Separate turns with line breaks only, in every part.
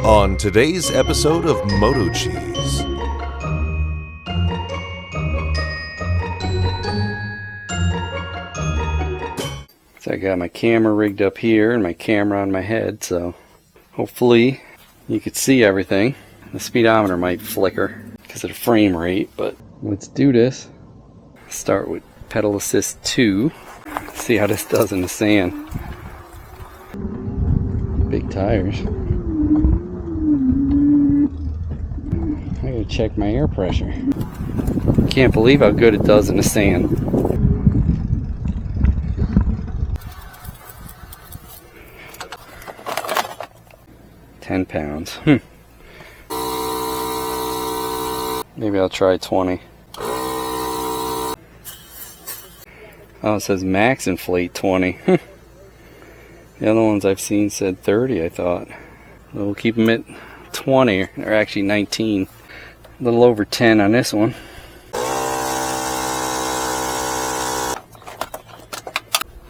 On today's episode of MotoCheez.
So I got my camera rigged up here and my camera on my head, so hopefully you could see everything. The speedometer might flicker because of the frame rate, but let's do this. Start with pedal assist 2. See how this does in the sand. Big tires. I gotta check my air pressure. Can't believe how good it does in the sand. £10. Maybe I'll try 20. Oh, it says max inflate 20. The other ones I've seen said 30, I thought. We'll keep them at 20, or actually 19. A little over 10 on this one.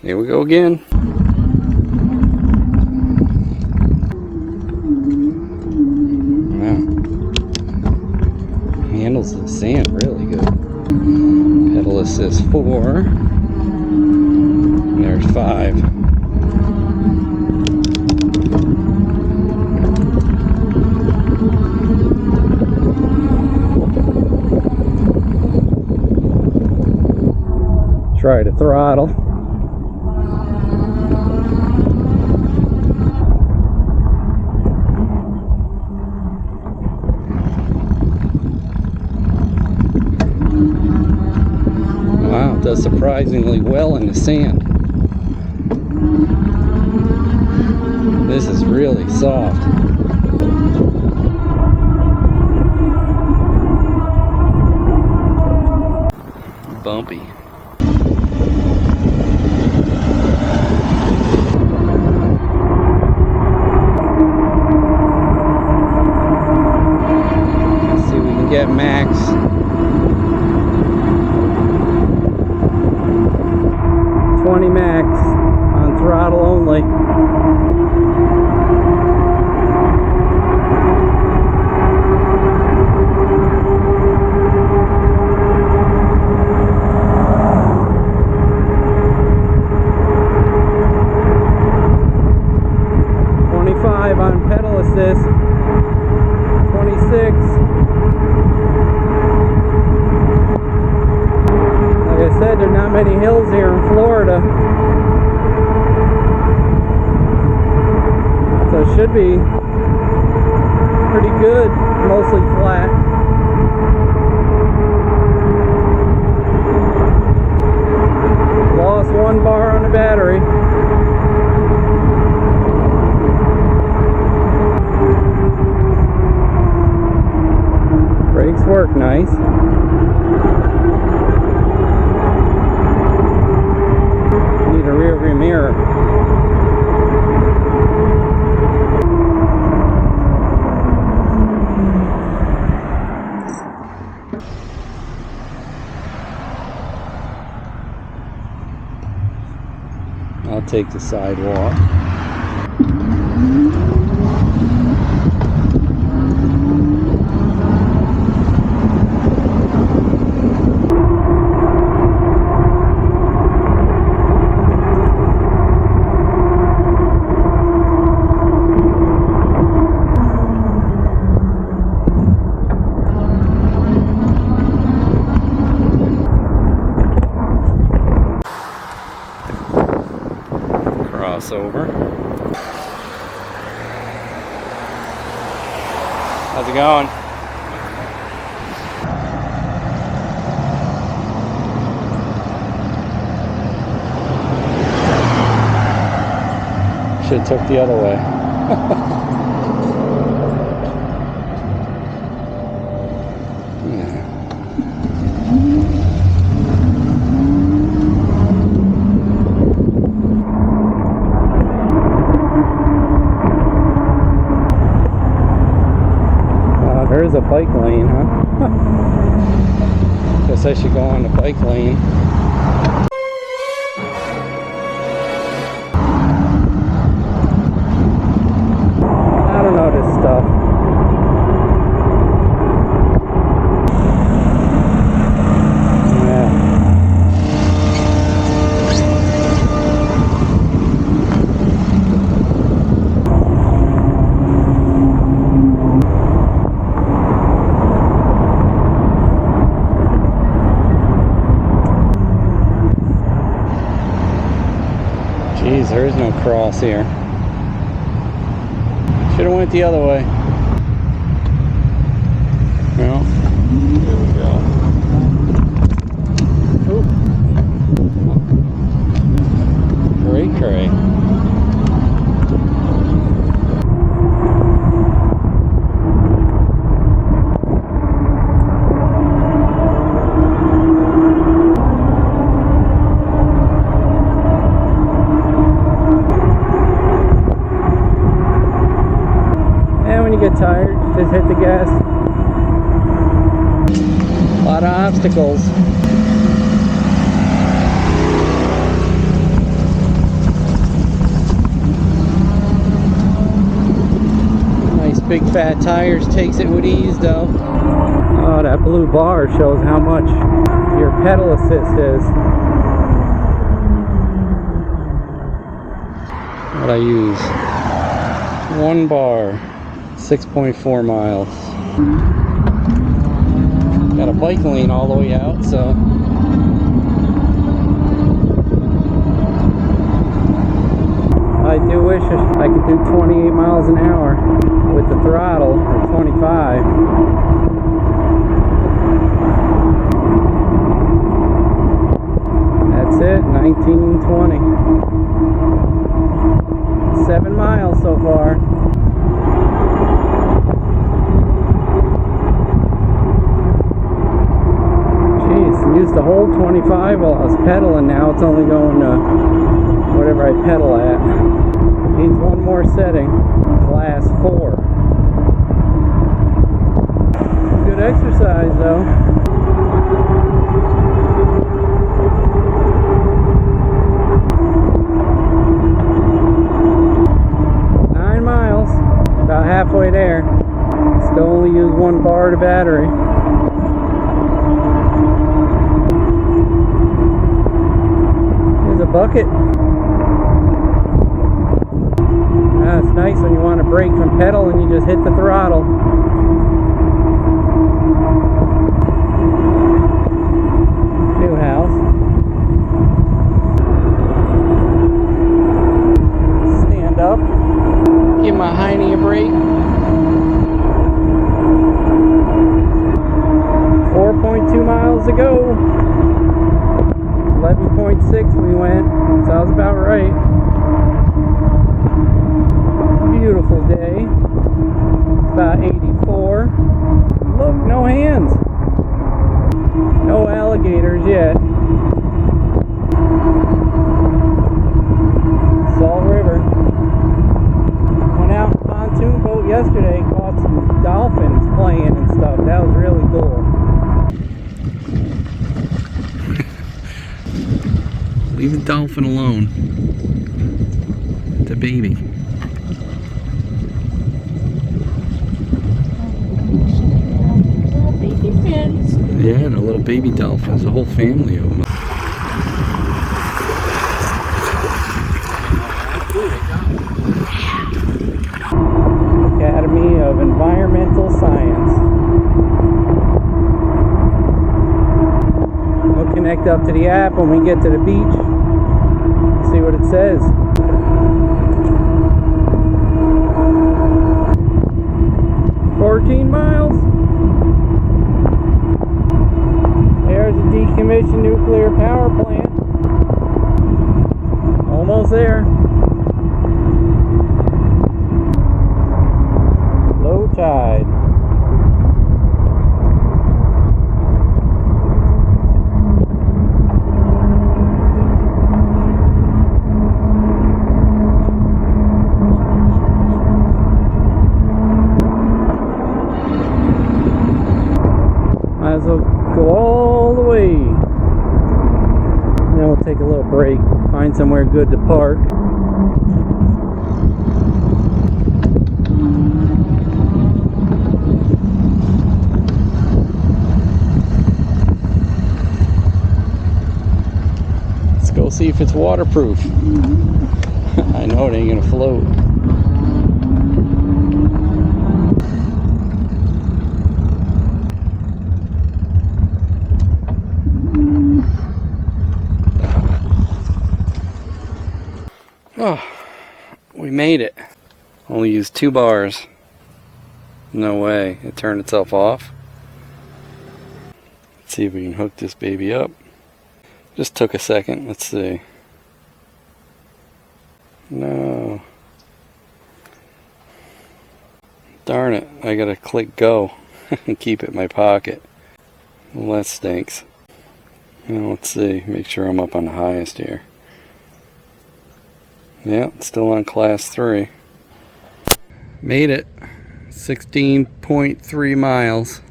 Here we go again. Wow. Handles the sand really good. Pedal assist 4. And there's 5. Try to throttle. Wow, it does surprisingly well in the sand. This is really soft. Bumpy. Get max. $20 max on throttle only. $25 on pedal assist. 26. Like I said, there are not many hills here in Florida, so it should be pretty good, mostly flat. Lost 1 bar on the battery. Brakes work nice. Need a rear view mirror. I'll take the sidewalk. Crossover. How's it going? Should have took the other way. There is a bike lane, huh? Guess I should go on the bike lane. I don't know this stuff. no cross here. Should have went the other way. Well, here we go. Oop. Cray. And when you get tired, just hit the gas. A lot of obstacles. Big fat tires takes it with ease though. Oh, that blue bar shows how much your pedal assist is. What I use? 1 bar, 6.4 miles. Got a bike lane all the way out, so I do wish I could do 28 miles an hour with the throttle, or 25. That's it, 1920. 7 miles so far. Jeez, used to hold 25 while I was pedaling. Now it's only going to whatever I pedal at. Needs one more setting. Class 4. Good exercise though. About halfway there. Still only use 1 bar to battery. Here's a bucket. It's nice when you want to brake from pedal and you just hit the throttle. New house. Stand up. Give my hiney a break. 4.2 miles to go. 11.6 we went. Sounds about right. Beautiful day. It's about 84. Look, no hands. No alligators yet. Salt River. Went out in a pontoon boat yesterday, caught some dolphins playing and stuff. That was really cool. Leave the dolphin alone. It's a baby. Yeah, and the little baby dolphins, a whole family of them. Academy of Environmental Science. We'll connect up to the app when we get to the beach. See what it says. Miles. There's a decommissioned nuclear power plant. Almost there. Low tide. Might as well go all the way. Then we'll take a little break, find somewhere good to park. Let's go see if it's waterproof. I know it ain't gonna float. Oh, We made it. Only used 2 bars. No way. It turned itself off. Let's see if we can hook this baby up. Just took a second. Let's see. No. Darn it. I gotta click go and keep it in my pocket. Well, that stinks. Now, let's see. Make sure I'm up on the highest here. Yeah, still on class 3. Made it. 16.3 miles.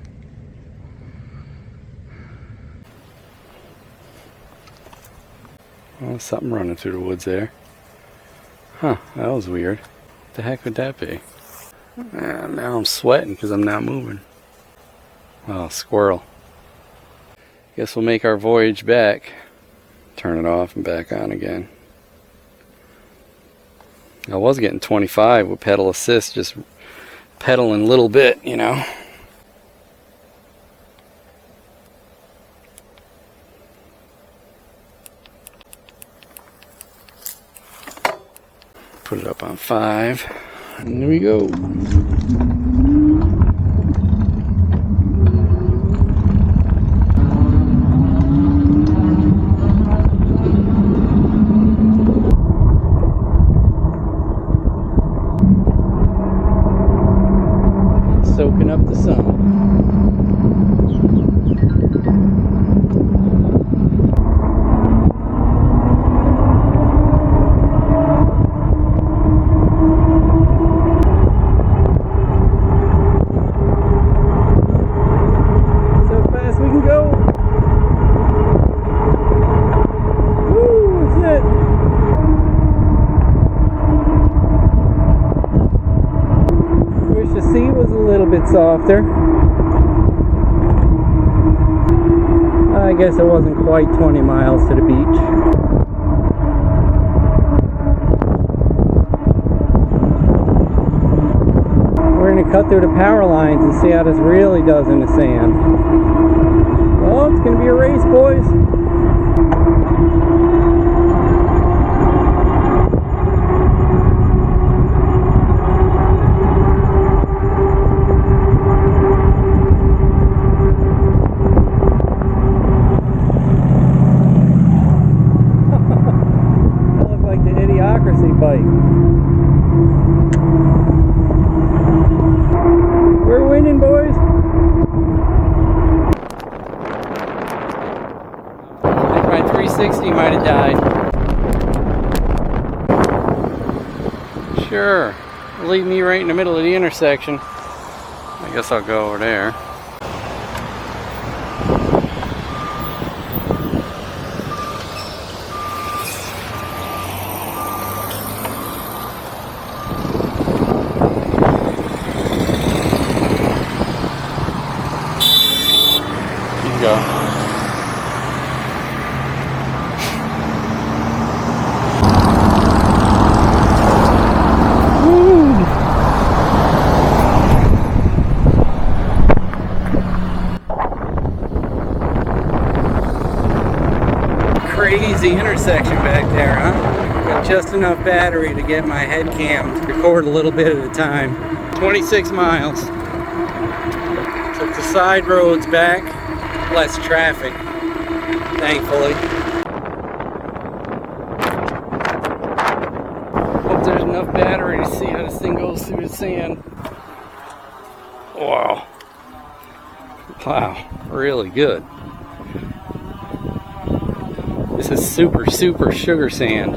Oh, something running through the woods there. Huh, that was weird. What the heck would that be? Now I'm sweating because I'm not moving. Oh, squirrel. Guess we'll make our voyage back. Turn it off and back on again. I was getting 25 with pedal assist, just pedaling a little bit, you know. Put it up on 5. And there we go. Soaking up the sun. Softer. I guess it wasn't quite 20 miles to the beach. We're going to cut through the power lines and see how this really does in the sand. Well, it's going to be a race, boys. Bike. We're winning, boys. I think my 360 might have died. Sure. Leave me right in the middle of the intersection. I guess I'll go over there. Go. Crazy intersection back there, huh? Got just enough battery to get my head cam to record a little bit at a time. 26 miles. Took the side roads back. Less traffic, thankfully. Hope there's enough battery to see how this thing goes through the sand. Wow. Wow, really good. This is super sugar sand.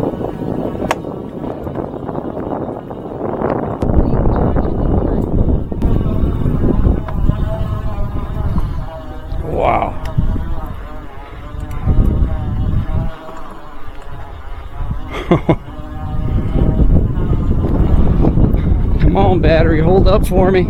Wow. Come on, battery, hold up for me.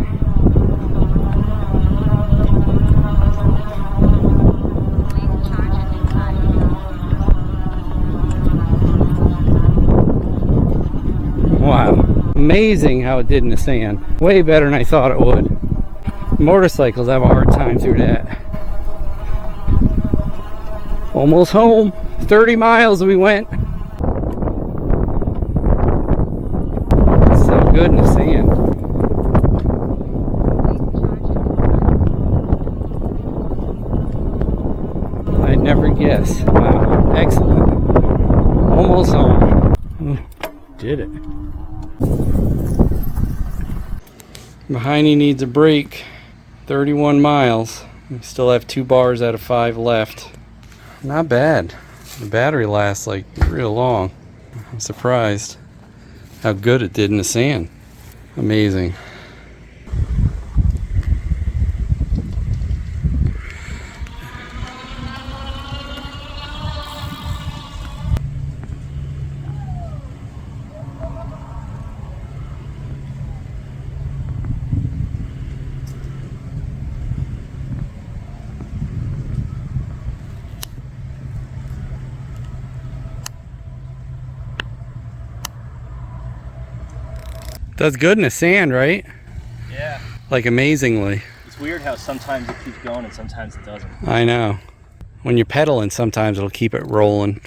Wow. Amazing how it did in the sand. Way better than I thought it would. Motorcycles have a hard time through that. Almost home. 30 miles we went. good in the sand. I'd never guess. Wow, excellent. Almost home. Ooh, did it. Behind needs a break. 31 miles. We still have 2 bars out of 5 left. Not bad. The battery lasts like real long. I'm surprised how good it did in the sand. Amazing. Does good in the sand, right?
Yeah.
Like amazingly.
It's weird how sometimes it keeps going and sometimes it doesn't.
I know. When you're pedaling, sometimes it'll keep it rolling.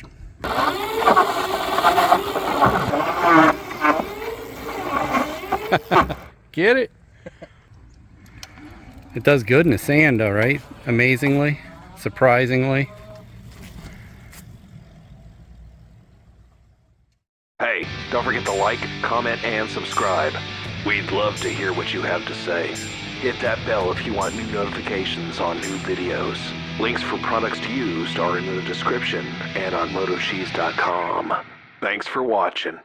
Get it? It does good in the sand though, right? Amazingly, surprisingly.
Hey, don't forget to like, comment, and subscribe. We'd love to hear what you have to say. Hit that bell if you want new notifications on new videos. Links for products used are in the description and on MotoCheez.com. Thanks for watching.